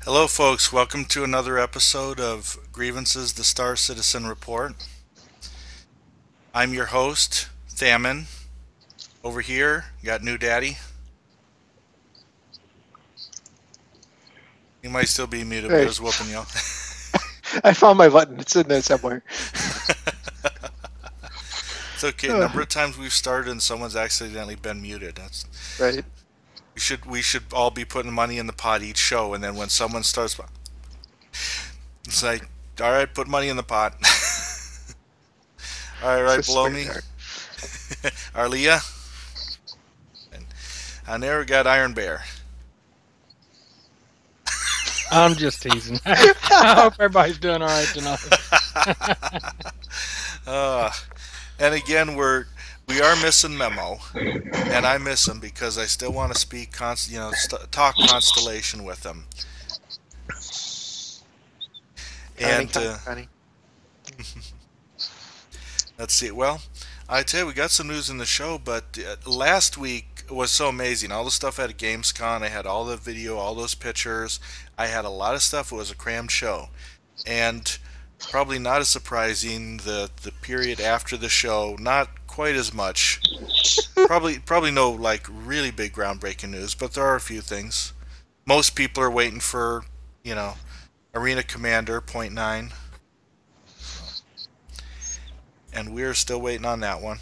Hello folks, welcome to another episode of Grievances, the Star Citizen Report. I'm your host, Thamin. Over here, got New Daddy. You might still be muted, but I was whooping you. I found my button. It's in there somewhere. It's okay. A number of times we've started and someone's accidentally been muted. That's right. We should all be putting money in the pot each show, and then when someone starts, it's like, all right, put money in the pot. All right, below me, Arlia, and there we got Iron Bear. I'm just teasing. I hope everybody's doing all right tonight. And again, we are missing Memo, and I miss him because I still want to speak, talk Constellation with him. And let's see. Well, I tell you, we got some news in the show, but last week was so amazing. All the stuff at GamesCon, I had all the video, all those pictures. I had a lot of stuff. It was a crammed show, and probably not as surprising. The period after the show, not quite as much. Probably no like really big groundbreaking news, but there are a few things. Most people are waiting for, Arena Commander 0.9, and we're still waiting on that one.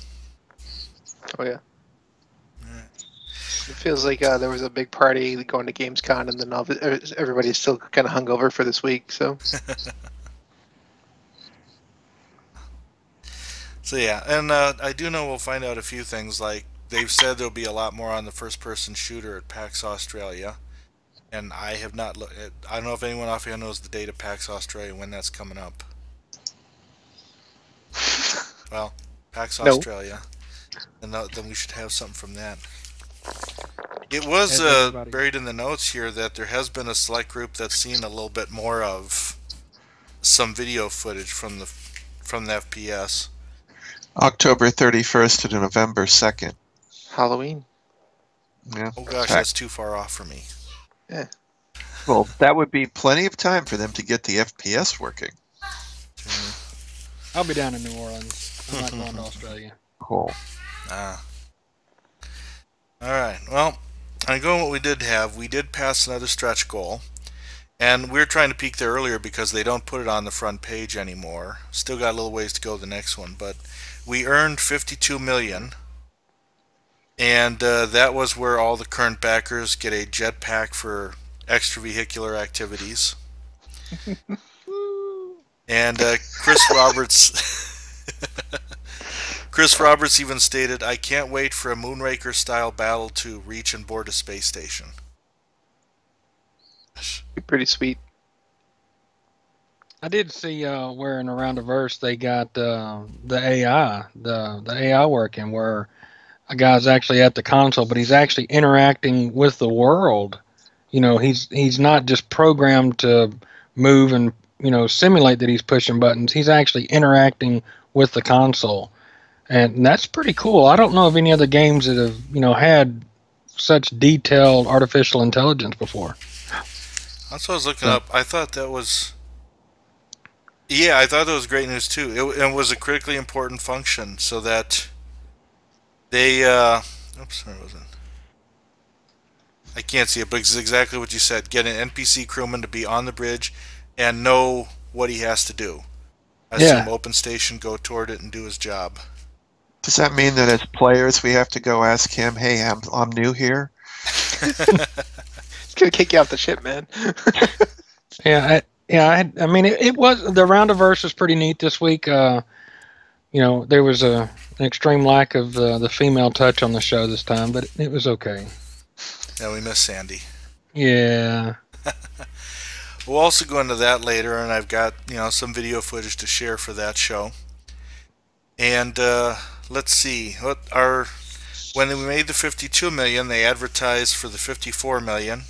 Oh yeah. It feels like there was a big party going to GamesCon, and then everybody's still kind of hungover for this week. So. So yeah, and I do know we'll find out a few things. Like they've said, there'll be a lot more on the first-person shooter at PAX Australia, and I have not looked. I don't know if anyone off here knows the date of PAX Australia, when that's coming up. Well, PAX Australia, and then we should have something from that. It was buried in the notes here that there has been a select group that's seen a little bit more of some video footage from the FPS. October 31st to November 2nd. Halloween. Yeah. Oh gosh, that's too far off for me. Yeah. Well, that would be plenty of time for them to get the FPS working. I'll be down in New Orleans. I'm not going to Australia. Cool. Alright, well, I go on what we did have. We did pass another stretch goal. And we were trying to peek there earlier because they don't put it on the front page anymore. Still got a little ways to go the next one, but we earned 52 million, and that was where all the current backers get a jetpack for extravehicular activities. And Chris Roberts even stated, "I can't wait for a Moonraker-style battle to reach and board a space station." Pretty sweet. I did see where in Around the Verse they got the AI working, where a guy's actually at the console, but he's actually interacting with the world. He's not just programmed to move and simulate that he's pushing buttons. He's actually interacting with the console, and that's pretty cool. I don't know of any other games that have had such detailed artificial intelligence before. That's what I was looking up. I thought that was... Yeah, I thought that was great news too. It was a critically important function so that they... Oops, where was it? I can't see it, but it's exactly what you said. Get an NPC crewman to be on the bridge and know what he has to do. Some open station, go toward it and do his job. Does that mean that as players we have to go ask him, "Hey, I'm new here"? It's gonna kick you off the ship, man. I mean, it was the Roundiverse was pretty neat this week. There was an extreme lack of the female touch on the show this time, but it was okay. Yeah, we miss Sandy. Yeah. We'll also go into that later, and I've got some video footage to share for that show. And let's see, when we made the 52 million, they advertised for the 54 million.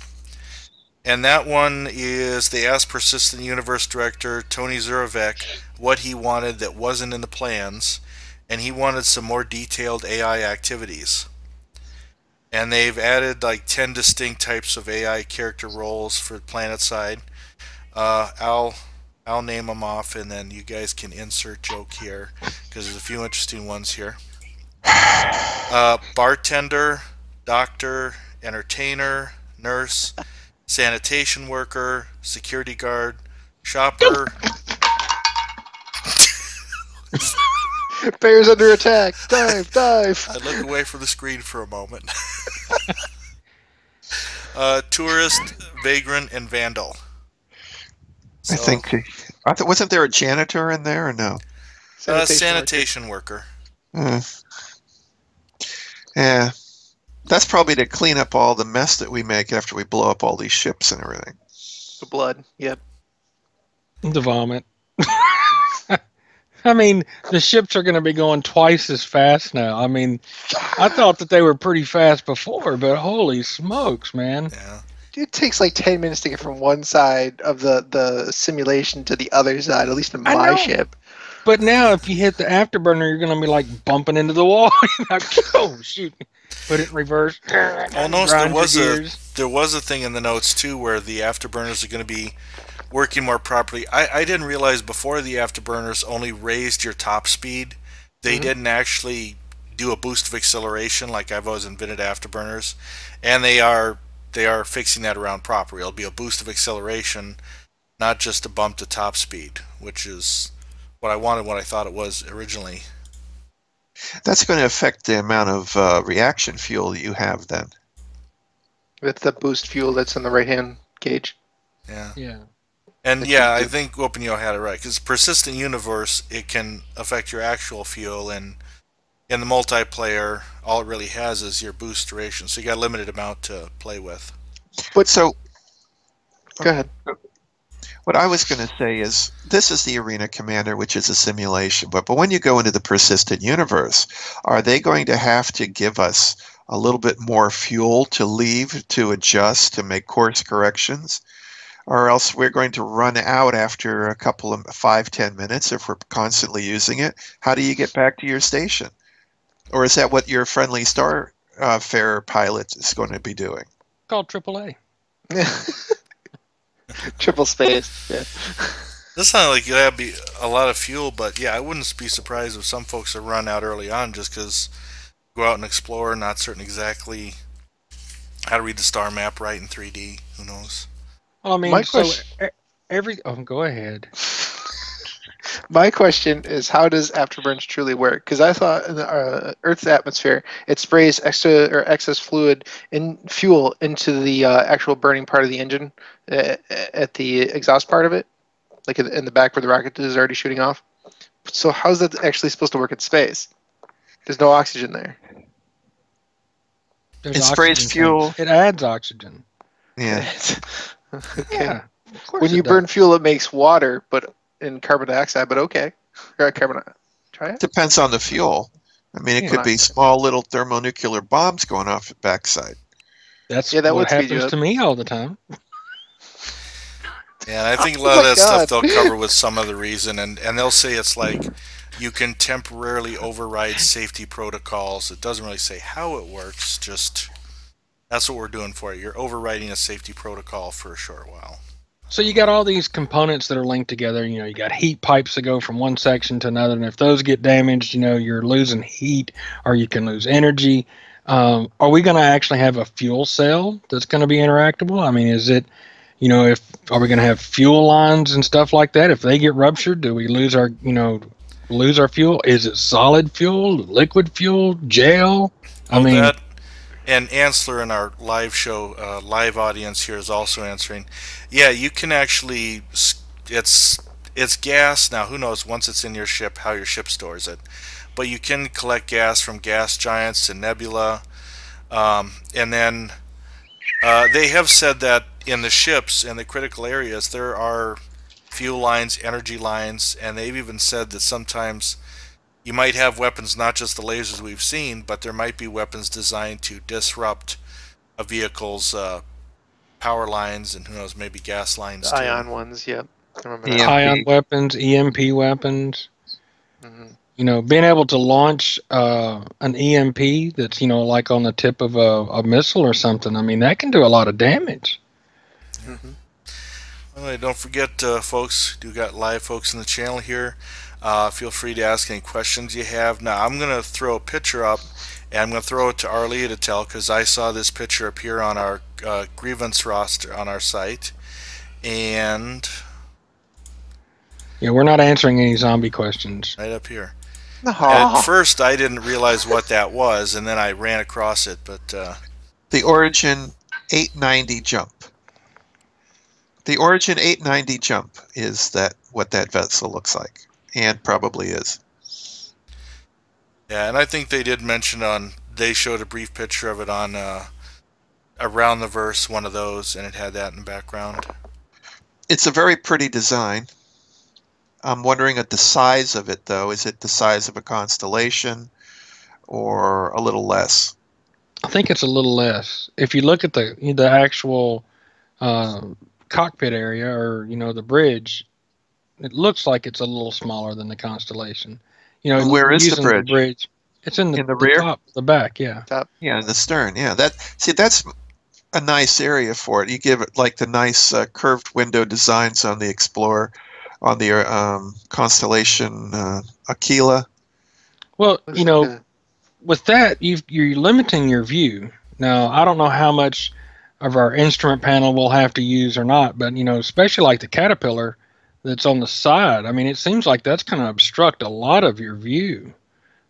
And that one is, they asked Persistent Universe director Tony Zurovec what he wanted that wasn't in the plans, and he wanted some more detailed AI activities. And they've added like 10 distinct types of AI character roles for PlanetSide. I'll name them off, and then you guys can insert joke here because there's a few interesting ones here. Bartender, doctor, entertainer, nurse, sanitation worker, security guard, shopper. Bear's under attack. Dive, dive. I look away from the screen for a moment. Tourist, vagrant, and vandal. I think. Wasn't there a janitor in there or no? Sanitation worker. Yeah. That's probably to clean up all the mess that we make after we blow up all these ships and everything. The blood. Yep. The vomit. I mean, the ships are going to be going twice as fast now. I mean, I thought that they were pretty fast before, but holy smokes, man. Yeah. It takes like 10 minutes to get from one side of the simulation to the other side, at least in my ship. But now if you hit the afterburner, you're going to be like bumping into the wall. Oh, shoot. Put it in reverse. Almost there was a thing in the notes too where the afterburners are going to be working more properly. I didn't realize before the afterburners only raised your top speed. They didn't actually do a boost of acceleration like I've always invented afterburners, and they are fixing that around properly. It'll be a boost of acceleration, not just a bump to top speed, which is what I wanted, what I thought it was originally. That's going to affect the amount of reaction fuel that you have then. That's the boost fuel that's in the right-hand gauge. Yeah. Yeah. And yeah, I think Openyo had it right, because Persistent Universe, it can affect your actual fuel, and in the multiplayer, all it really has is your boost duration, so you got a limited amount to play with. But so, go ahead. What I was going to say is, this is the Arena Commander, which is a simulation, but when you go into the Persistent Universe, are they going to have to give us a little bit more fuel to leave, to adjust, to make course corrections? Or else we're going to run out after a couple of 5-10 minutes if we're constantly using it. How do you get back to your station? Or is that what your friendly Starfarer pilot is going to be doing? Called AAA. Triple space. Yeah. This sounds like that'd be a lot of fuel, but yeah, I wouldn't be surprised if some folks have run out early on just because go out and explore, not certain exactly how to read the star map right in 3D. Who knows? I mean, go ahead. My question is, how does afterburns truly work? Because I thought in the Earth's atmosphere, it sprays excess fluid in fuel into the actual burning part of the engine at the exhaust part of it, like in the back where the rocket is already shooting off. So how's that actually supposed to work in space? There's no oxygen there. There's It sprays fuel. It adds oxygen. Yeah. Okay. Yeah. Of course When you burn fuel, it makes water, but in carbon dioxide. But okay, try it. Depends on the fuel. I mean, it could be small little thermonuclear bombs going off the backside. That's that what would speed you happens up. to me all the time. Yeah, and I think a lot of that stuff they'll cover with some other reason, and they'll say it's like you can temporarily override safety protocols. It doesn't really say how it works, just that's what we're doing for you. You're overriding a safety protocol for a short while. So you got all these components that are linked together. You got heat pipes that go from one section to another, and if those get damaged, you're losing heat, or you can lose energy. Are we going to actually have a fuel cell that's going to be interactable? I mean, is it, are we going to have fuel lines and stuff like that? If they get ruptured, do we lose our fuel? Is it solid fuel, liquid fuel, gel? That, and Ansler in our live show, live audience here is also answering. Yeah, you can actually, it's gas. Now, who knows, once it's in your ship, how your ship stores it. But you can collect gas from gas giants and nebula. And then they have said that in the ships and the critical areas, there are fuel lines, energy lines, and they've even said that sometimes you might have weapons, not just the lasers we've seen, but there might be weapons designed to disrupt a vehicle's power lines and who knows, maybe gas lines The too. ion ones, yep. I remember that. EMP. Ion weapons, EMP weapons. Mhm. You know, being able to launch an EMP that's, you know, like on the tip of a missile or something, I mean, that can do a lot of damage. Mhm. Anyway, don't forget, folks, do got live folks in the channel here. Feel free to ask any questions you have. Now, I'm going to throw a picture up, and I'm going to throw it to Arlia to tell, because I saw this picture appear on our grievance roster on our site. And Yeah, we're not answering any zombie questions. right up here. Aw. At first, I didn't realize what that was, and then I ran across it, but The Origin 890 jump. The Origin 890 jump is what that vessel looks like, and probably is. yeah, and I think they did mention they showed a brief picture of it on Around the Verse, one of those, and it had that in the background. It's a very pretty design. I'm wondering at the size of it, though. Is it the size of a constellation or a little less? I think it's a little less. If you look at the actual cockpit area, or you know, the bridge, it looks like it's a little smaller than the Constellation. You know, And where is the using bridge? it's in In the the rear? top, the back, yeah. Yeah, in the stern. Yeah, that's a nice area for it. You give it like the nice curved window designs on the Explorer, on the Constellation Aquila. Well, Looks you like know, a- with that, you're limiting your view. Now, I don't know how much of our instrument panel we'll have to use or not, but you know, especially like the Caterpillar that's on the side. I mean, it seems like that's going to obstruct a lot of your view.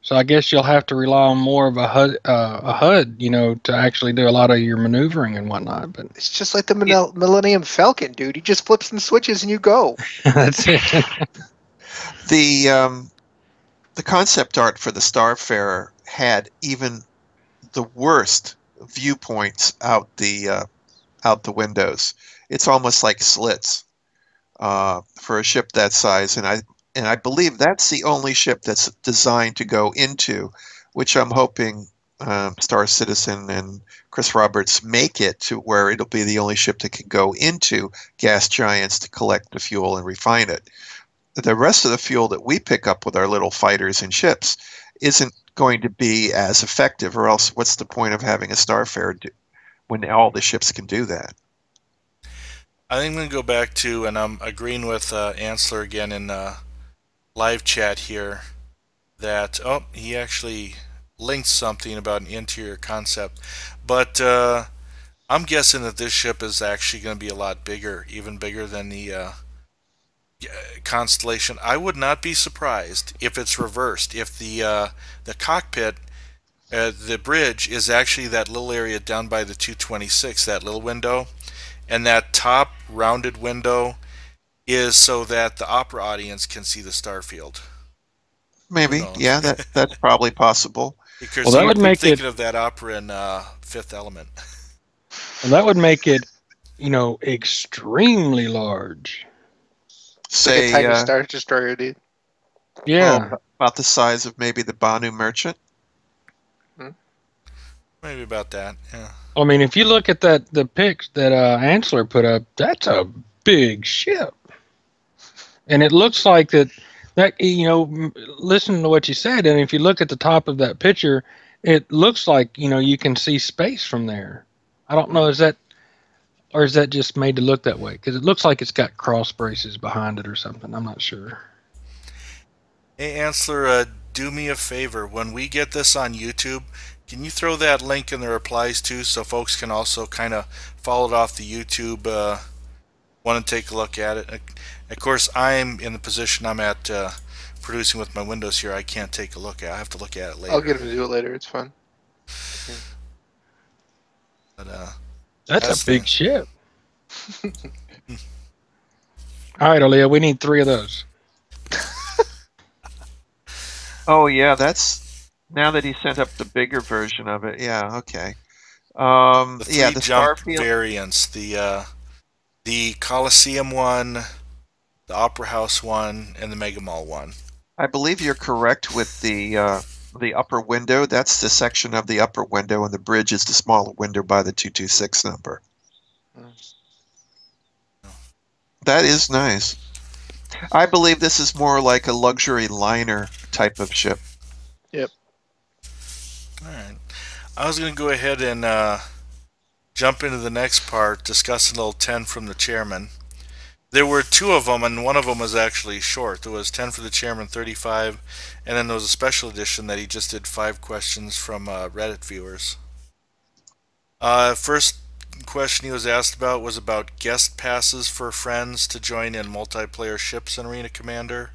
So I guess you'll have to rely on more of a HUD, you know, to actually do a lot of your maneuvering and whatnot. But It's just like the Millennium Falcon, dude. He just flips and switches and you go. that's it. The concept art for the Starfarer had even the worst viewpoints out the windows. It's almost like slits for a ship that size, and I believe that's the only ship that's designed to go into, which I'm hoping Star Citizen and Chris Roberts make it to where it'll be the only ship that can go into gas giants to collect the fuel and refine it. The rest of the fuel that we pick up with our little fighters and ships isn't going to be as effective, or else what's the point of having a Starfarer when all the ships can do that? I think I'm going to go back to, and I'm agreeing with Ansler again in live chat here, that, oh, he actually linked something about an interior concept. But I'm guessing that this ship is actually going to be a lot bigger, even bigger than the Constellation. I would not be surprised if it's reversed, if the cockpit, the bridge, is actually that little area down by the 226, that little window, and that top rounded window is so that the opera audience can see the starfield. Maybe, yeah, that's probably possible. Because Well, that you would keep make thinking it. of that opera in Fifth Element. Well, that would make it, you know, extremely large. It's like a Say, tiny Star Destroyer, dude. Yeah. about the size of maybe the Banu Merchant. Maybe about that, yeah. I mean, if you look at the pics that Ansler put up, that's a big ship, and it looks like that you know, listen to what you said, and if you look at the top of that picture, it looks like, you know, you can see space from there. I don't know, is that just made to look that way? Because it looks like it's got cross braces behind it or something. I'm not sure. Hey, Ansler, do me a favor. When we get this on YouTube, can you throw that link in the replies too, so folks can also kind of follow it off the YouTube, want to take a look at it? Of course, I'm in the position I'm at producing with my windows here. I can't take a look at it. I have to look at it later. I'll get him to do it later. It's fun. But, That's a big ship. All right, Olea, we need 3 of those. Oh yeah, that's now that he sent up the bigger version of it. Yeah, okay. the Yeah, the three jump Starfield. variants, the the Coliseum one, the Opera House one, and the Mega Mall one. I believe you're correct with the upper window. That's the section of the upper window, and the bridge is the smaller window by the 226 number. That is nice. I believe this is more like a luxury liner type of ship. Yep. All right. I was going to go ahead and jump into the next part, discussing little 10 from the chairman. There were 2 of them, and one of them was actually short. There was 10 for the chairman, 35, and then there was a special edition that he just did 5 questions from Reddit viewers. First question he was asked about was about guest passes for friends to join in multiplayer ships in Arena Commander.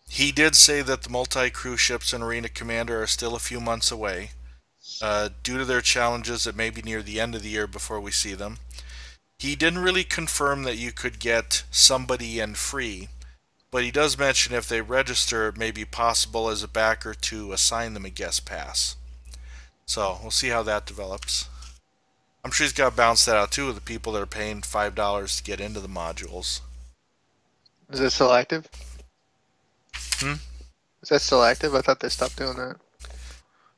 He did say that the multi-crew ships in Arena Commander are still a few months away. Due to their challenges, it may be near the end of the year before we see them. He didn't really confirm that you could get somebody in free, but he does mention if they register, it may be possible as a backer to assign them a guest pass. So we'll see how that develops. I'm sure he's got to balance that out too with the people that are paying $5 to get into the modules. Is it still active? Hmm? Is that still active? I thought they stopped doing that.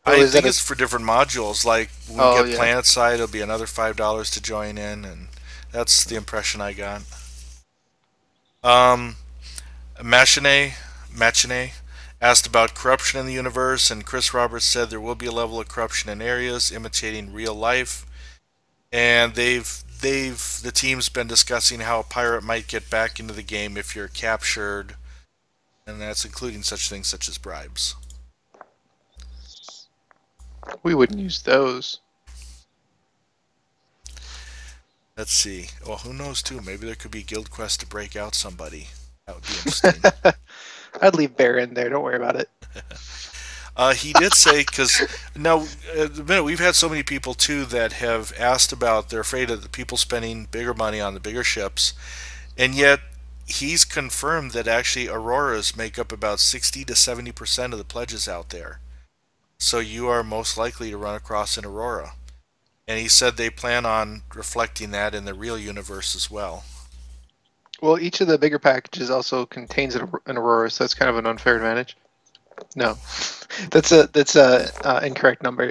I think it's for different modules. Like when we get yeah. Planet Side, it'll be another $5 to join in, and that's the impression I got. Machine asked about corruption in the universe, and Chris Roberts said there will be a level of corruption in areas imitating real life. And the team's been discussing how a pirate might get back into the game if you're captured, and that's including such things such as bribes. We wouldn't use those. Let's see. Well, who knows too? Maybe there could be a guild quest to break out somebody. That would be interesting. I'd leave Bear in there. Don't worry about it. He did say, because now, at the minute, we've had so many people too that have asked about, they're afraid of the people spending bigger money on the bigger ships, and yet he's confirmed that actually Auroras make up about 60 to 70% of the pledges out there. So you are most likely to run across an Aurora. And he said they plan on reflecting that in the real universe as well. Well, each of the bigger packages also contains an Aurora, so that's kind of an unfair advantage. No, that's a incorrect number.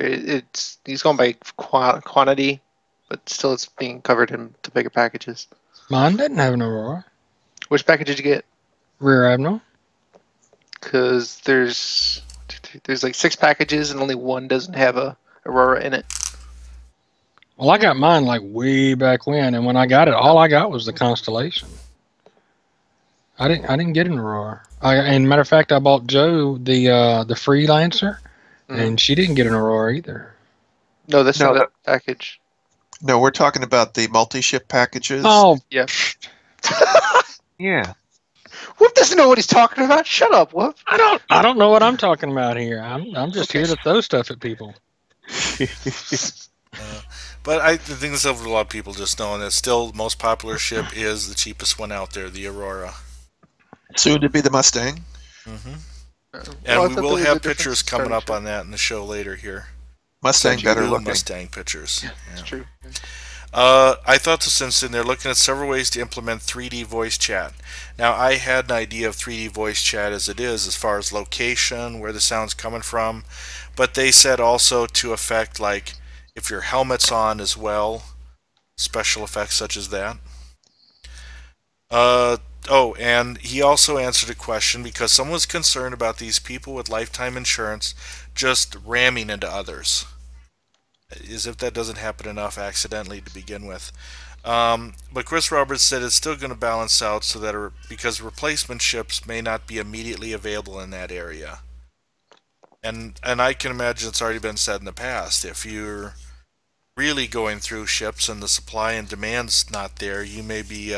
He's going by quantity, but still it's being covered in the bigger packages. Mine didn't have an Aurora. Which package did you get? Rear Admiral. Because there's like 6 packages and only 1 doesn't have a Aurora in it. Well, I got mine like way back when, and when I got it, all I got was the Constellation. I didn't get an Aurora. And matter of fact, I bought Joe the Freelancer, and she didn't get an Aurora either. No, that's not a package. No, we're talking about the multi-ship packages. Oh, yeah. Yeah. Whoop doesn't know what he's talking about. Shut up, Whoop. I don't know what I'm talking about here. I'm just here to throw stuff at people. But I think this over a lot of people just knowing that still the most popular ship is the cheapest one out there, the Aurora. Soon to be the Mustang. And we will have pictures coming up on that in the show later here. Mustang better looking. Mustang pictures. Yeah, that's true. I thought this interesting. They're looking at several ways to implement 3D voice chat. Now, I had an idea of 3D voice chat as it is, as far as location, where the sound's coming from. But they said also to affect, like, if your helmet's on as well, special effects such as that. Oh, and he also answered a question because someone was concerned about these people with lifetime insurance just ramming into others. As if that doesn't happen enough accidentally to begin with. But Chris Roberts said it's still going to balance out so that because replacement ships may not be immediately available in that area. And I can imagine it's already been said in the past. If you're really going through ships and the supply and demand's not there, you may be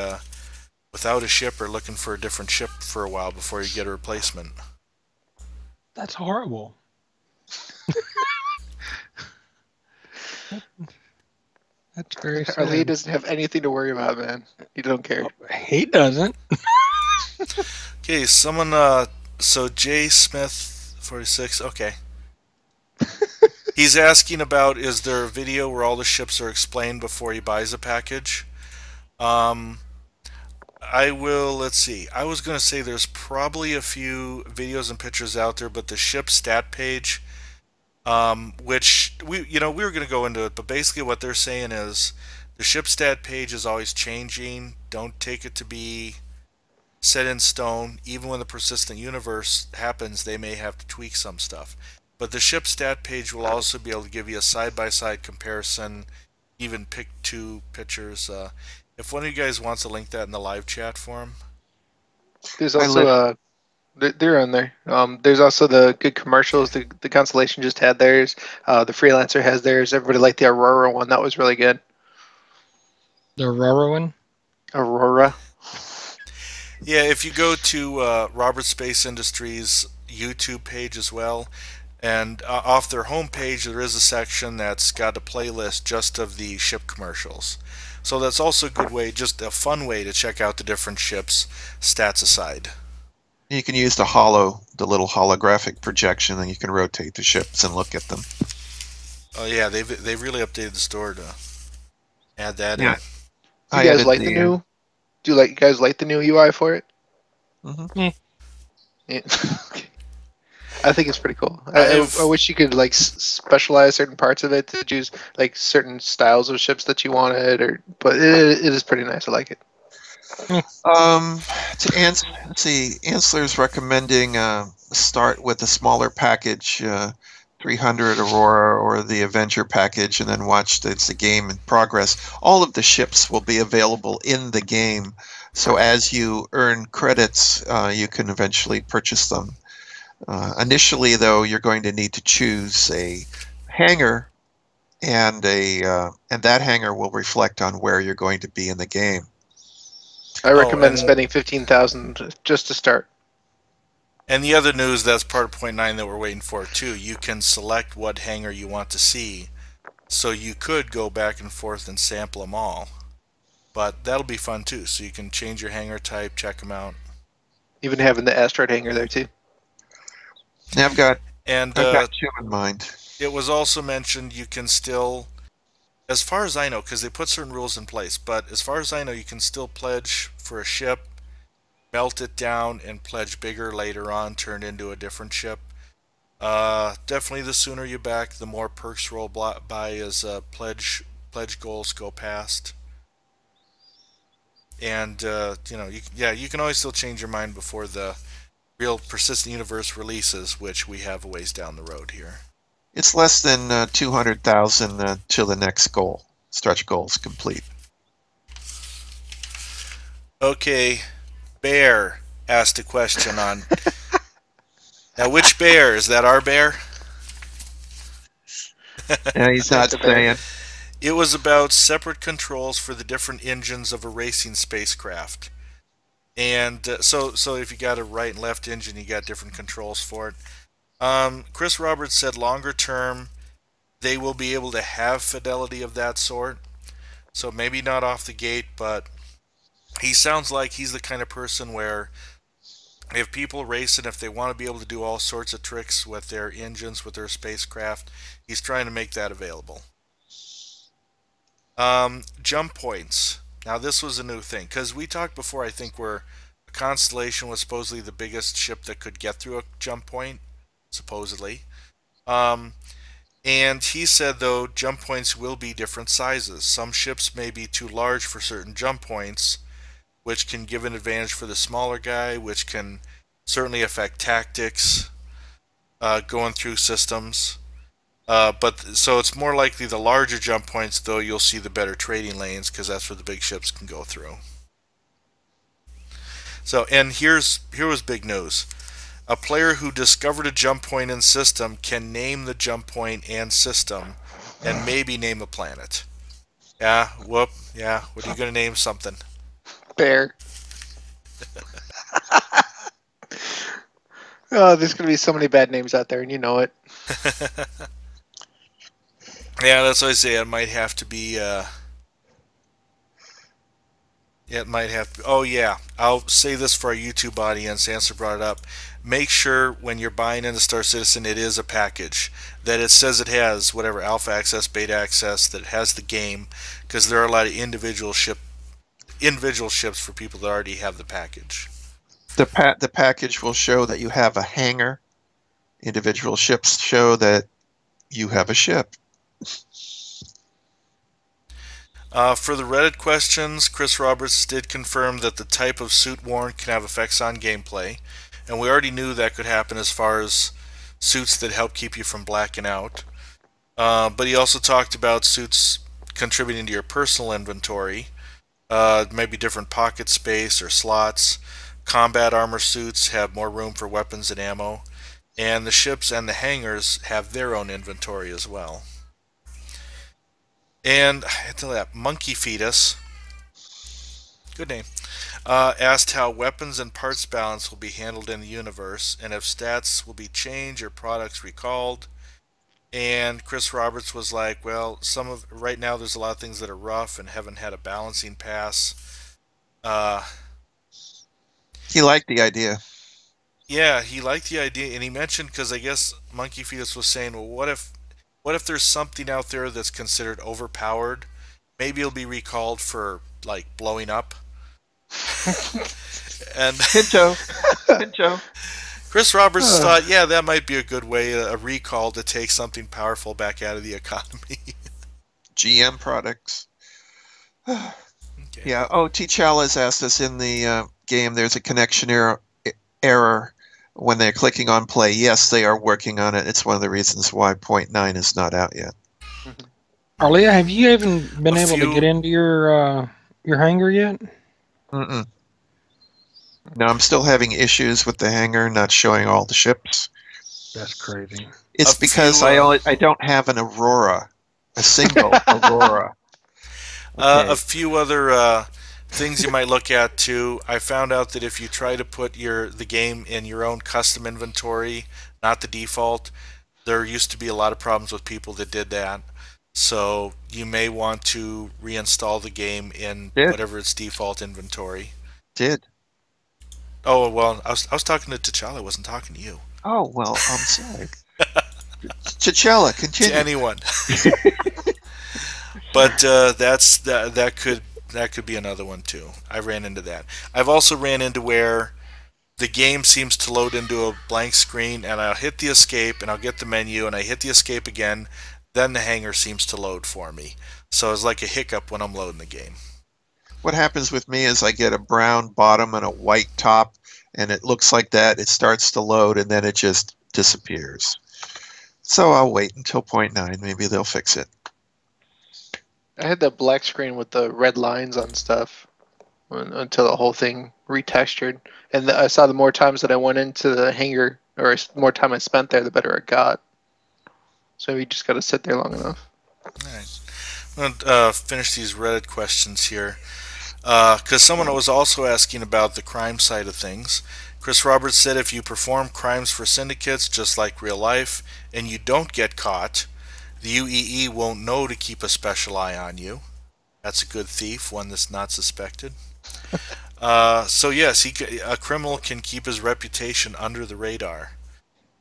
without a ship or looking for a different ship for a while before you get a replacement. That's horrible. That's very sad. Arlie doesn't have anything to worry about, man. He don't care. He doesn't. Okay, someone, so J Smith 46, okay. He's asking about, is there a video where all the ships are explained before he buys a package? Um, I will, let's see. I was going to say there's probably a few videos and pictures out there, but the ship stat page, which we were going to go into it, but basically what they're saying is the ship stat page is always changing. Don't take it to be set in stone. Even when the persistent universe happens, they may have to tweak some stuff. But the ship stat page will also be able to give you a side-by-side comparison, even pick two pictures. If one of you guys wants to link that in the live chat for him. There's also they're on there. There's also the good commercials. The Constellation just had theirs. The Freelancer has theirs. Everybody liked the Aurora one. That was really good. The Aurora one? Aurora. Yeah, if you go to Robert Space Industries YouTube page as well, and off their homepage there is a section that's got a playlist just of the ship commercials. So that's also a good way, just a fun way to check out the different ships, stats aside. You can use the little holographic projection, and you can rotate the ships and look at them. Oh yeah, they've really updated the store to add that in. Do you guys like the new? Do you guys like the new UI for it? Mm-hmm. Yeah. I think it's pretty cool. I wish you could specialize certain parts of it to choose certain styles of ships that you wanted, but it is pretty nice. I like it. To answer, let's see, Ansler's recommending start with a smaller package, 300 Aurora or the Avenger package, and then watch the game in progress. All of the ships will be available in the game, so as you earn credits, you can eventually purchase them. Initially, though, you're going to need to choose a hangar, and that hangar will reflect on where you're going to be in the game. I recommend spending 15,000 just to start. And the other news, that's part of point 9 that we're waiting for too. You can select what hangar you want to see, so you could go back and forth and sample them all. But that'll be fun too. So you can change your hangar type, check them out. Even having the asteroid hangar there too. Yeah, I've got two in mind. It was also mentioned you can still, as far as I know, because they put certain rules in place, but as far as I know, you can still pledge for a ship, melt it down, and pledge bigger later on, turn into a different ship. Definitely the sooner you back, the more perks roll by as pledge goals go past. And you can always still change your mind before the real persistent universe releases, which we have a ways down the road here. It's less than 200,000 till the next goal. Stretch goals complete. Okay, Bear asked a question on. Now, which bear? Is that our bear? Yeah, he's not saying. It was about separate controls for the different engines of a racing spacecraft. And so if you got a right and left engine, you got different controls for it. Chris Roberts said longer term, they will be able to have fidelity of that sort. So maybe not off the gate, but he sounds like he's the kind of person where if people race and if they want to be able to do all sorts of tricks with their engines, with their spacecraft, he's trying to make that available. Jump points. Now this was a new thing, because we talked before, I think, where a Constellation was supposedly the biggest ship that could get through a jump point, supposedly. And he said, though, jump points will be different sizes. Some ships may be too large for certain jump points, which can give an advantage for the smaller guy, which can certainly affect tactics going through systems. So it's more likely the larger jump points, though, you'll see the better trading lanes, because that's where the big ships can go through. So, and here was big news. A player who discovered a jump point in system can name the jump point and system, and maybe name a planet. Yeah, whoop, yeah, what are you going to name something? Bear. Oh, there's going to be so many bad names out there, and you know it. Yeah, that's what I say. It might have to be, It might have to. Oh yeah, I'll say this for our YouTube audience. Answer brought it up. Make sure when you're buying into Star Citizen, it is a package that it says it has whatever alpha access, beta access, that it has the game, because there are a lot of individual ships for people that already have the package. The package will show that you have a hangar. Individual ships show that you have a ship. For the Reddit questions, Chris Roberts did confirm that the type of suit worn can have effects on gameplay, and we already knew that could happen as far as suits that help keep you from blacking out. But he also talked about suits contributing to your personal inventory, maybe different pocket space or slots. Combat armor suits have more room for weapons and ammo, and the ships and the hangars have their own inventory as well. And I had to that Monkey Fetus, good name, asked how weapons and parts balance will be handled in the universe, and if stats will be changed or products recalled. And Chris Roberts was like, well, right now there's a lot of things that are rough and haven't had a balancing pass. He liked the idea. Yeah, he liked the idea, and he mentioned, because I guess Monkey Fetus was saying, well, what if there's something out there that's considered overpowered? Maybe it'll be recalled for like blowing up. And Pinto. Pinto. Chris Roberts thought, yeah, that might be a good way, a recall to take something powerful back out of the economy. GM products. Okay. Yeah. Oh, T'Challa's asked us in the game. There's a connection error when they're clicking on play. Yes, they are working on it. It's one of the reasons why 0.9 is not out yet. Arlia, have you even been able to get into your hangar yet? Mm-mm. No, I'm still having issues with the hangar not showing all the ships. That's crazy. It's because I don't have an Aurora, a single Aurora. Okay. A few other things you might look at too. I found out that if you try to put the game in your own custom inventory, not the default, there used to be a lot of problems with people that did that. So you may want to reinstall the game in whatever its default inventory. Did. Oh well, I was talking to T'Challa. I wasn't talking to you. Oh well, I'm sorry. T'Challa, continue. To anyone. But that could be another one too. I ran into that. I've also ran into where the game seems to load into a blank screen, and I'll hit the escape, and I'll get the menu, and I hit the escape again. Then the hangar seems to load for me. So it's like a hiccup when I'm loading the game. What happens with me is I get a brown bottom and a white top, and it looks like that. It starts to load, and then it just disappears. So I'll wait until 0.9. Maybe they'll fix it. I had the black screen with the red lines on stuff until the whole thing retextured. And I saw the more times that I went into the hangar, or the more time I spent there, the better it got. So you just got to sit there long enough. All right. I'm going to finish these Reddit questions here. Because someone was also asking about the crime side of things. Chris Roberts said if you perform crimes for syndicates, just like real life, and you don't get caught, the UEE won't know to keep a special eye on you. That's a good thief, one that's not suspected. So yes, a criminal can keep his reputation under the radar.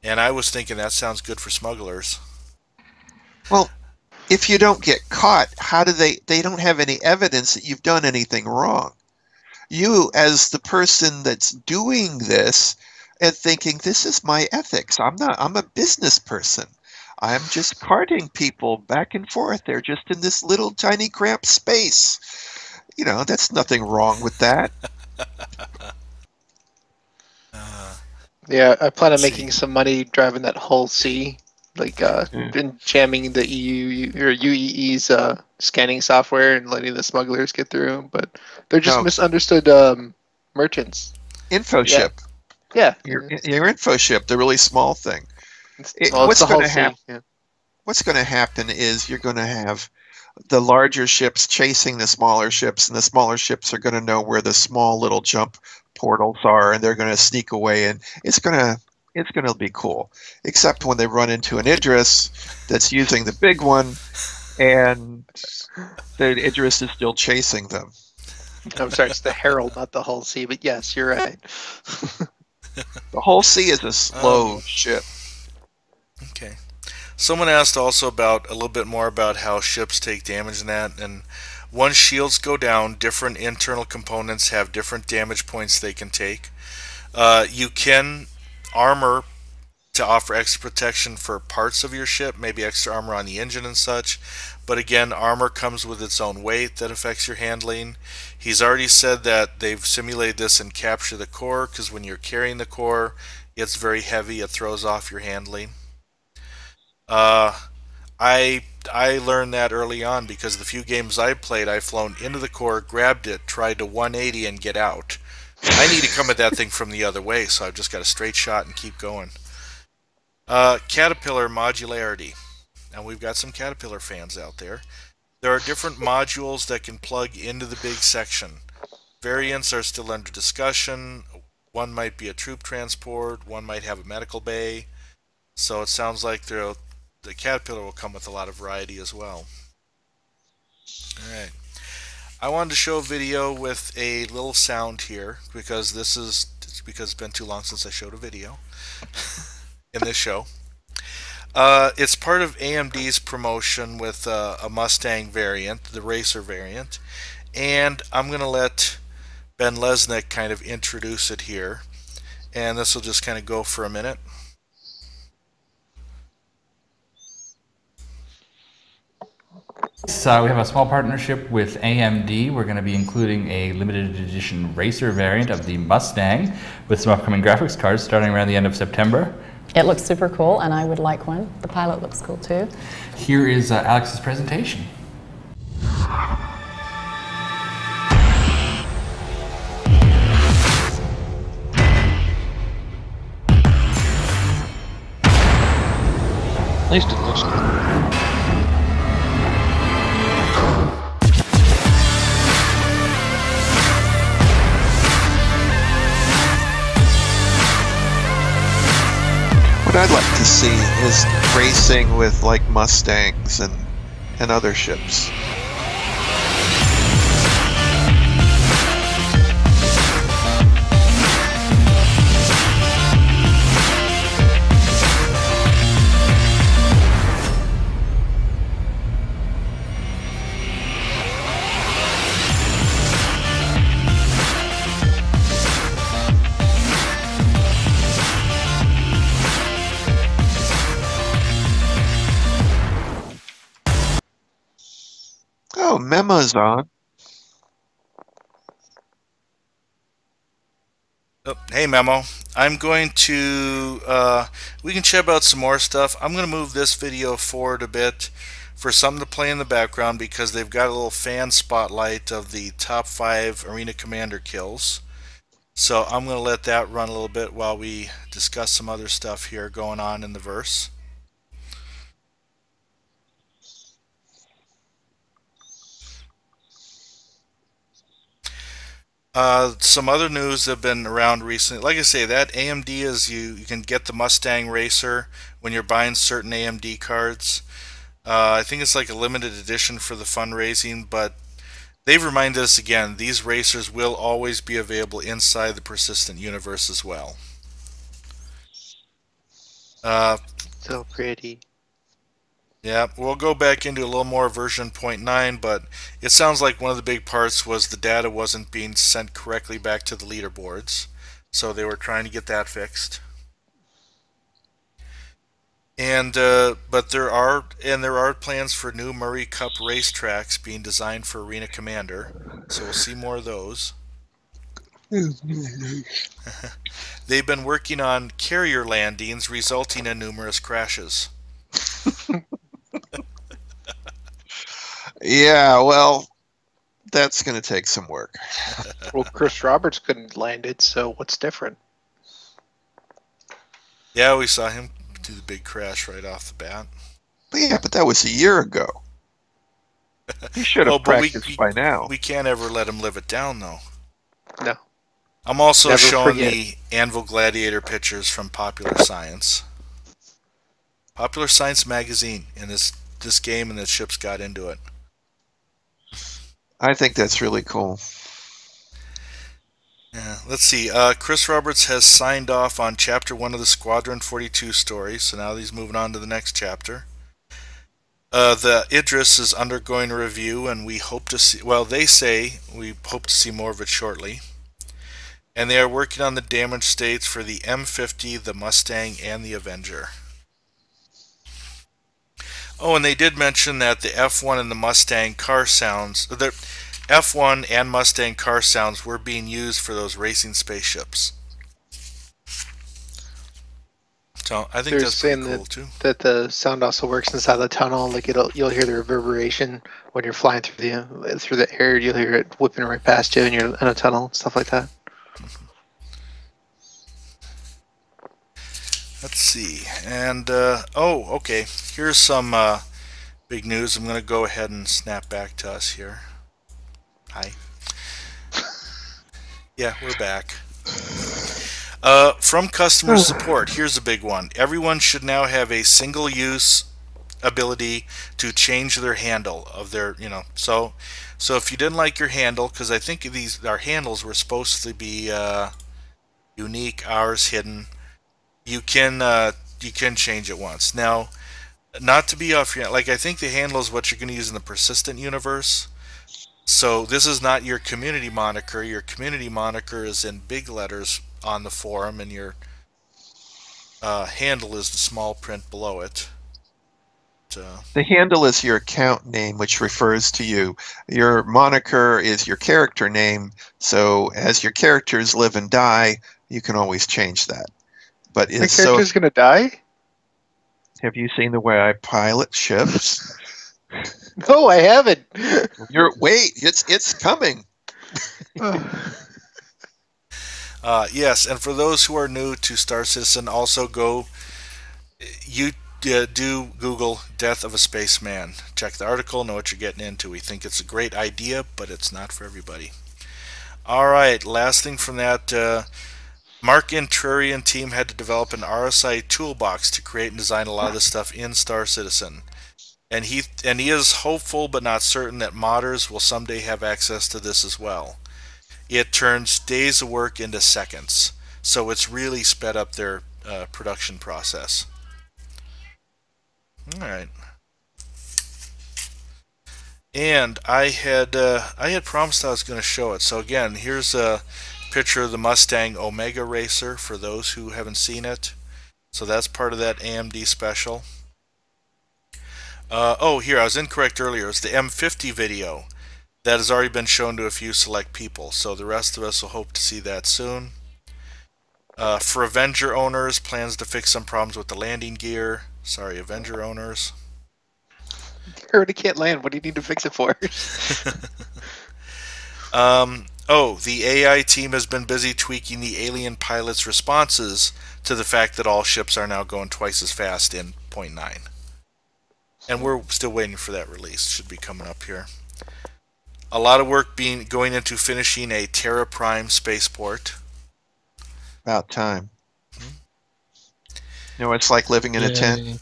And I was thinking that sounds good for smugglers. Well, if you don't get caught, how do they don't have any evidence that you've done anything wrong. You, as the person that's doing this, and thinking, this is my ethics. I'm a business person. I'm just carting people back and forth. They're just in this little tiny cramped space. You know, that's nothing wrong with that. Yeah, I plan on making some money driving that Hull C, like and jamming the EU or UEE's scanning software and letting the smugglers get through. But they're just misunderstood merchants. Info ship. Yeah. Your info ship, the really small thing. What's going to happen is you're going to have the larger ships chasing the smaller ships, and the smaller ships are going to know where the small little jump portals are, and they're going to sneak away, and it's going to be cool. Except when they run into an Idris that's using the big one, and the Idris is still chasing them. I'm sorry, it's the Herald, not the Hull C. But yes, you're right. The Hull C is a slow ship. Okay. Someone asked also about a little bit more about how ships take damage and that, and once shields go down, different internal components have different damage points they can take. You can armor to offer extra protection for parts of your ship, maybe extra armor on the engine and such. But again, armor comes with its own weight that affects your handling. He's already said that they've simulated this in Capture the Core, because when you're carrying the core, it's very heavy, it throws off your handling. I learned that early on because the few games I played, I've flown into the core, grabbed it, tried to 180 and get out. I need to come at that thing from the other way, so I've just got a straight shot and keep going. Caterpillar modularity. Now we've got some Caterpillar fans out there. There are different modules that can plug into the big section. Variants are still under discussion. One might be a troop transport, one might have a medical bay. So it sounds like the Caterpillar will come with a lot of variety as well. Alright. I wanted to show a video with a little sound here because it's been too long since I showed a video in this show. It's part of AMD's promotion with a Mustang variant, the racer variant, and I'm going to let Ben Lesnick kind of introduce it here, and this will just kind of go for a minute. So we have a small partnership with AMD. We're going to be including a limited edition racer variant of the Mustang with some upcoming graphics cards starting around the end of September. It looks super cool, and I would like one. The pilot looks cool too. Here is Alex's presentation. At least it looks cool. What I'd like to see is racing with like Mustangs and other ships. Oh, Memo's on. Oh, hey Memo, I'm going to, we can chat about some more stuff. I'm going to move this video forward a bit for something to play in the background because they've got a little fan spotlight of the top 5 Arena Commander kills. So I'm going to let that run a little bit while we discuss some other stuff here going on in the verse. Some other news that have been around recently. Like I say, that AMD is you can get the Mustang Racer when you're buying certain AMD cards. I think it's like a limited edition for the fundraising, but they've reminded us again, these racers will always be available inside the persistent universe as well. So pretty. Yeah, we'll go back into a little more version 0.9, but it sounds like one of the big parts was the data wasn't being sent correctly back to the leaderboards, so they were trying to get that fixed. And but there are plans for new Murray Cup racetracks being designed for Arena Commander, so we'll see more of those. They've been working on carrier landings, resulting in numerous crashes. Yeah, well, that's going to take some work. Well, Chris Roberts couldn't land it, so what's different? Yeah, we saw him do the big crash right off the bat. But yeah, but that was a year ago. He should have practiced by now. We can't ever let him live it down, though. No. I'm also Never showing forget. the Anvil Gladiator pictures from Popular Science. Popular Science magazine, and this game and the ships got into it. I think that's really cool. let's see. Chris Roberts has signed off on Chapter 1 of the Squadron 42 story, so now he's moving on to the next chapter. The Idris is undergoing a review, and we hope to see, well, they say we hope to see more of it shortly. And they are working on the damage states for the M50, the Mustang, and the Avenger. Oh, and they did mention that the F1 and the Mustang car sounds, the F1 and Mustang car sounds were being used for those racing spaceships. So I think They're that's pretty saying cool too. that the sound also works inside the tunnel. Like you'll hear the reverberation when you're flying through the air. You'll hear it whipping right past you, and you're in a tunnel, stuff like that. Let's see. And, oh, okay. Here's some big news. I'm going to go ahead and snap back to us here. Hi. Yeah, we're back. From customer support, here's a big one. Everyone should now have a single-use ability to change their handle of their, so if you didn't like your handle, because I think our handles were supposed to be unique, ours hidden. You can change it once. Now, not to be off your, like, I think the handle is what you're going to use in the persistent universe. So this is not your community moniker. Your community moniker is in big letters on the forum, and your handle is the small print below it. The handle is your account name, which refers to you. Your moniker is your character name, so as your characters live and die, you can always change that. But My character's gonna die? Have you seen the way I pilot ships? No, I haven't. Wait, it's coming. Yes, and for those who are new to Star Citizen, also do Google Death of a Spaceman. Check the article, know what you're getting into. We think it's a great idea, but it's not for everybody. Alright, last thing from that, Mark Intrurian team had to develop an RSI toolbox to create and design a lot of the stuff in Star Citizen. And he is hopeful but not certain that modders will someday have access to this as well. It turns days of work into seconds, so it's really sped up their production process. Alright. And I had promised I was going to show it. So again, here's a picture of the Mustang Omega Racer for those who haven't seen it. So that's part of that AMD special. Oh, here, I was incorrect earlier. It's the M50 video that has already been shown to a few select people. So the rest of us will hope to see that soon. For Avenger owners, plans to fix some problems with the landing gear. Sorry, Avenger owners. You already can't land. What do you need to fix it for? Oh, the AI team has been busy tweaking the alien pilot's responses to the fact that all ships are now going twice as fast in 0.9. And we're still waiting for that release. Should be coming up here. A lot of work going into finishing a Terra Prime spaceport. About time. You know, it's like living in a tent.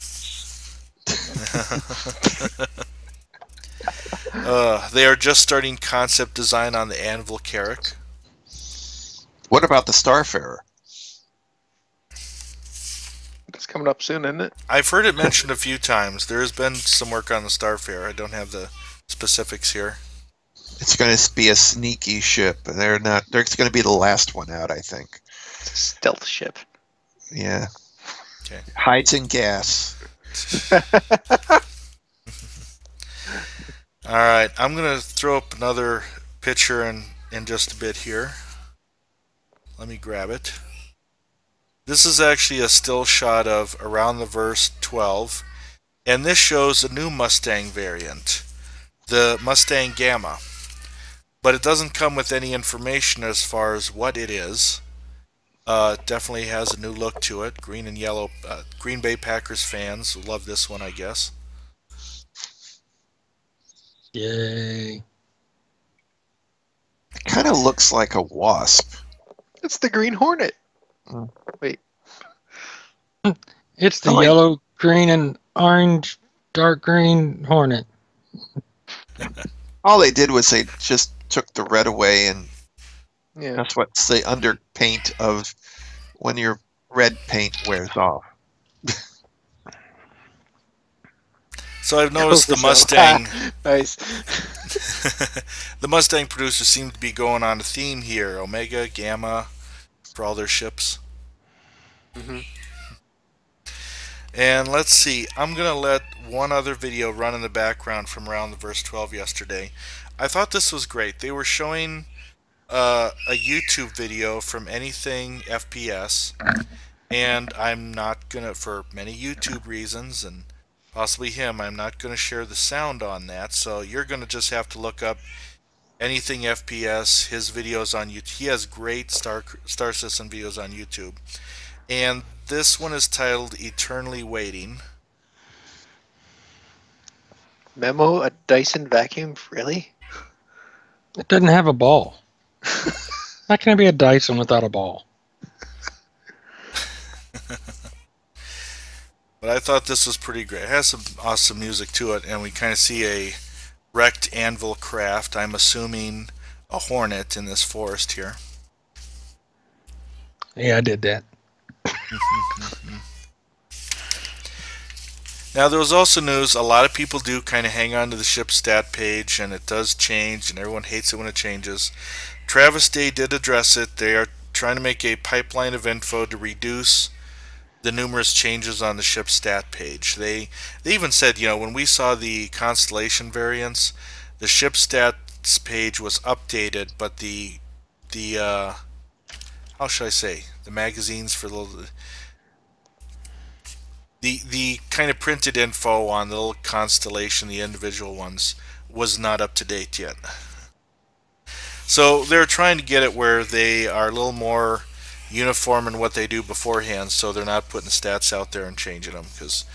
They are just starting concept design on the Anvil Carrack. What about the Starfarer? It's coming up soon, isn't it? I've heard it mentioned a few times. There has been some work on the Starfarer. I don't have the specifics here. It's going to be a sneaky ship. They're going to be the last one out, I think. It's a stealth ship. Yeah. Okay. Hides in gas. Alright, I'm going to throw up another picture in just a bit here. Let me grab it. This is actually a still shot of Around the Verse 12, and this shows a new Mustang variant, the Mustang Gamma. But it doesn't come with any information as far as what it is. It definitely has a new look to it. Green and yellow. Green Bay Packers fans will love this one, I guess. Yay. It kind of looks like a wasp. It's the Green Hornet. Wait. It's the yellow, green, and orange, dark green Hornet. All they did was they just took the red away and Yeah. That's what's the underpaint of when your red paint wears off. So I've Close noticed the the show. Mustang, Nice. the Mustang producers seem to be going on a theme here: Omega, Gamma, for all their ships. Hmm. And let's see, I'm going to let one other video run in the background from around the verse 12 yesterday. I thought this was great. They were showing a YouTube video from Anything FPS, and I'm not going to, for many YouTube reasons, and possibly him, I'm not going to share the sound on that, so you're going to just have to look up Anything FPS, his videos on YouTube. He has great Star System videos on YouTube. And this one is titled Eternally Waiting. Memo, a Dyson vacuum? Really? It doesn't have a ball. How can it be a Dyson without a ball? But I thought this was pretty great. It has some awesome music to it, and we kind of see a wrecked anvil craft. I'm assuming a Hornet in this forest here. Yeah, I did that. Now, there was also news, a lot of people do kind of hang on to the ship stat page, and it does change, and everyone hates it when it changes. Travis Day did address it. They are trying to make a pipeline of info to reduce the numerous changes on the ship stat page. They even said, you know, when we saw the Constellation variants, the ship stats page was updated, but the how should I say, the magazines for the kind of printed info on the little constellation, the individual ones, was not up to date yet. So they're trying to get it where they are a little more uniform in what they do beforehand, so they're not putting stats out there and changing them, because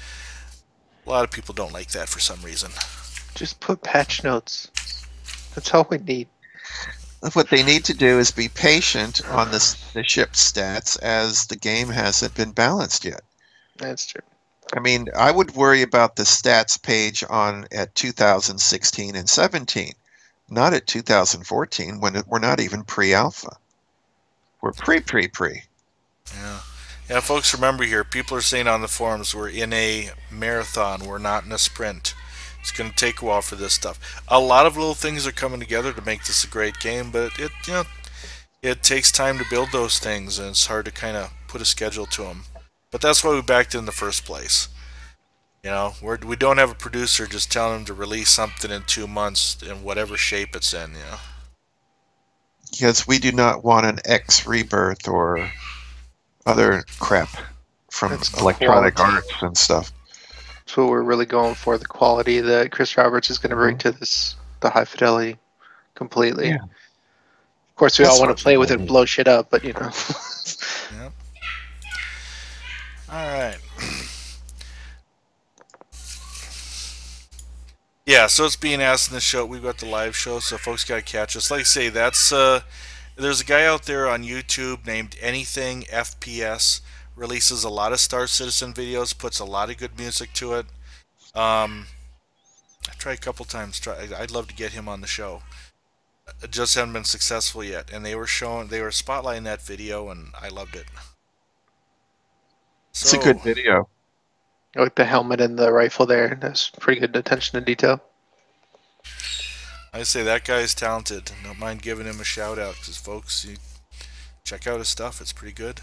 a lot of people don't like that for some reason. Just put patch notes. That's all we need. What they need to do is be patient on the ship stats, as the game hasn't been balanced yet. That's true. I mean, I would worry about the stats page at 2016 and 17, not at 2014, when we're not even pre-alpha. We're pre. Yeah, folks, remember here, people are saying on the forums, we're in a marathon, we're not in a sprint. It's going to take a while for this stuff. A lot of little things are coming together to make this a great game, but it takes time to build those things, and it's hard to kind of put a schedule to them. But that's why we backed in the first place. You know, we don't have a producer just telling them to release something in 2 months in whatever shape it's in, you know. Because we do not want an X Rebirth or other crap from That's Electronic quality. Arts and stuff. That's what we're really going for, the quality that Chris Roberts is going to bring to this, the high fidelity, completely. Yeah. Of course, we That's all want what to play with it people and need. blow shit up, but you know. Yep. Alright. Yeah, so it's being asked in the show. We've got the live show, so folks got to catch us. Like I say, that's there's a guy out there on YouTube named Anything FPS. Releases a lot of Star Citizen videos, puts a lot of good music to it. I've tried a couple times. I'd love to get him on the show. Just haven't been successful yet. And they were spotlighting that video, and I loved it. It's a good video. I like the helmet and the rifle there. That's pretty good attention to detail. I say that guy is talented. Don't mind giving him a shout out, because folks, you check out his stuff. It's pretty good.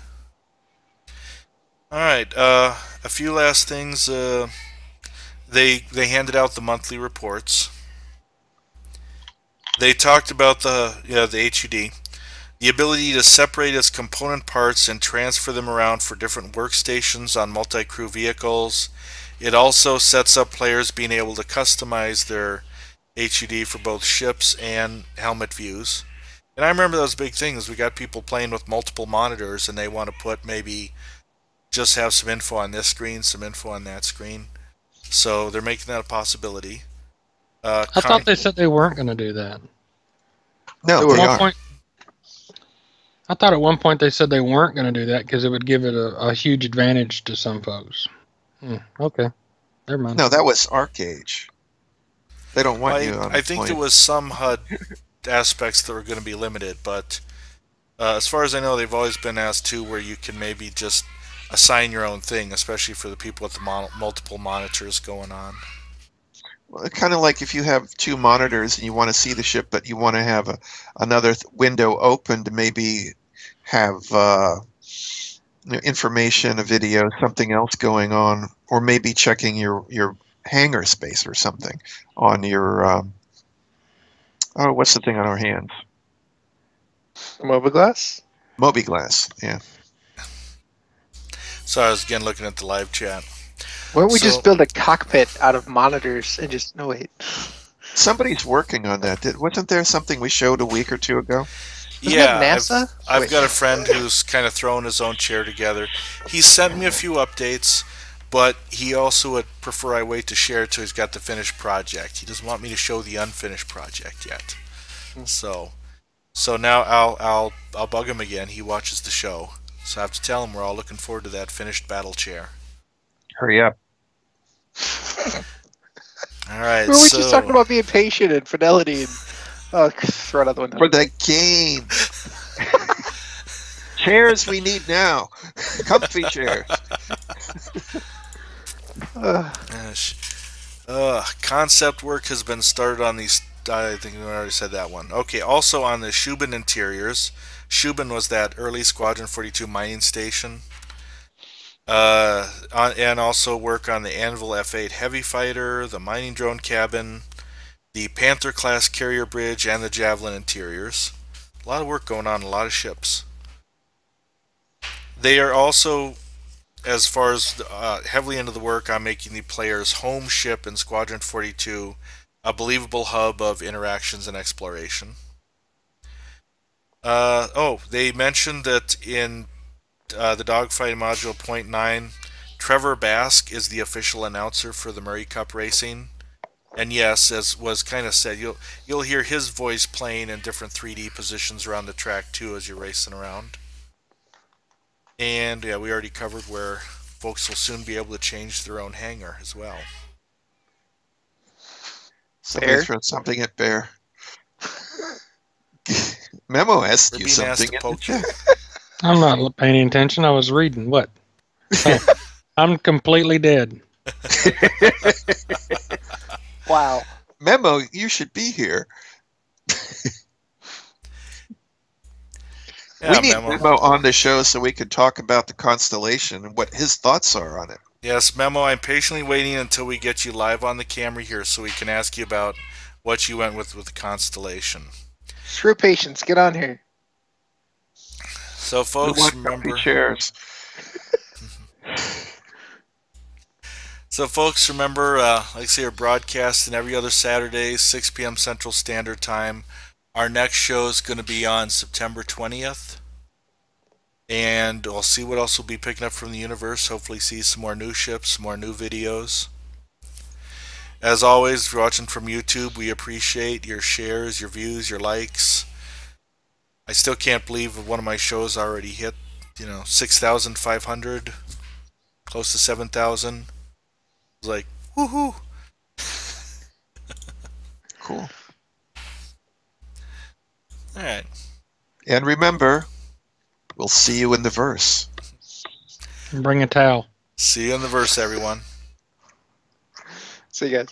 All right, a few last things. They handed out the monthly reports. They talked about the HUD, the ability to separate its component parts and transfer them around for different workstations on multi-crew vehicles. It also sets up players being able to customize their HUD for both ships and helmet views. And I remember those big things. We got people playing with multiple monitors, and they want to put maybe just have some info on this screen, some info on that screen. So they're making that a possibility. I thought they said they weren't going to do that. No, They they were. are. I thought at one point they said they weren't going to do that because it would give it a huge advantage to some folks. Okay, never mind. No, that was ArcAge. They don't want you on I think point. there was some HUD aspects that were going to be limited, but As far as I know, they've always been asked to where you can maybe just assign your own thing, especially for the people with the multiple monitors going on. Well, kind of like if you have two monitors and you want to see the ship, but you want to have another window open to maybe have information, a video, something else going on, or maybe checking your hangar space or something on your oh, what's the thing on our hands? Mobiglass? Mobiglass, yeah. So I was again looking at the live chat. Why don't we So- just build a cockpit out of monitors and just no wait? Somebody's working on that. Wasn't there something we showed a week or two ago? Isn't Yeah, that NASA? I've Wait. got a friend who's kind of throwing his own chair together. He sent me a few updates, but he also would prefer I wait to share it till he's got the finished project. He doesn't want me to show the unfinished project yet. So now I'll bug him again. He watches the show, so I have to tell him we're all looking forward to that finished battle chair. Hurry up. All right. We were just talking about being patient and fidelity and throw it out the window. For the game. Chairs we need now. Comfy chairs. Concept work has been started on these. I think we already said that one. Okay, also on the Shubin interiors. Shubin was that early Squadron 42 mining station. And also work on the Anvil F-8 heavy fighter, the mining drone cabin, the Panther class carrier bridge, and the Javelin interiors. A lot of work going on, a lot of ships. They are also, as far as heavily into the work on making the player's home ship in Squadron 42 a believable hub of interactions and exploration. They mentioned that in the Dogfight Module .9, Trevor Bask is the official announcer for the Murray Cup racing. And yes, as was kind of said, you'll hear his voice playing in different 3D positions around the track too as you're racing around. And yeah, we already covered where folks will soon be able to change their own hangar as well. Somebody Bear? throw something at Bear. Memo asked We're you being asked something. to poke you. I'm not paying attention. I was reading. What? Oh, I'm completely dead. Wow. Memo, you should be here. Yeah, we need Memo. Memo on the show so we could talk about the constellation and what his thoughts are on it. Yes, Memo, I'm patiently waiting until we get you live on the camera here so we can ask you about what you went with the constellation. Screw patience. Get on here. So, We folks, want remember. comfy chairs. So, folks, remember, like I say, we're broadcasting every other Saturday, 6 p.m. Central Standard Time. Our next show is going to be on September 20th. And we'll see what else we'll be picking up from the universe. Hopefully see some more new ships, some more new videos. As always, if you're watching from YouTube, we appreciate your shares, your views, your likes. I still can't believe one of my shows already hit, 6,500, close to 7,000. It's like, woohoo! Cool. All right. And remember, we'll see you in the verse. Bring a towel. See you in the verse, everyone. See you guys.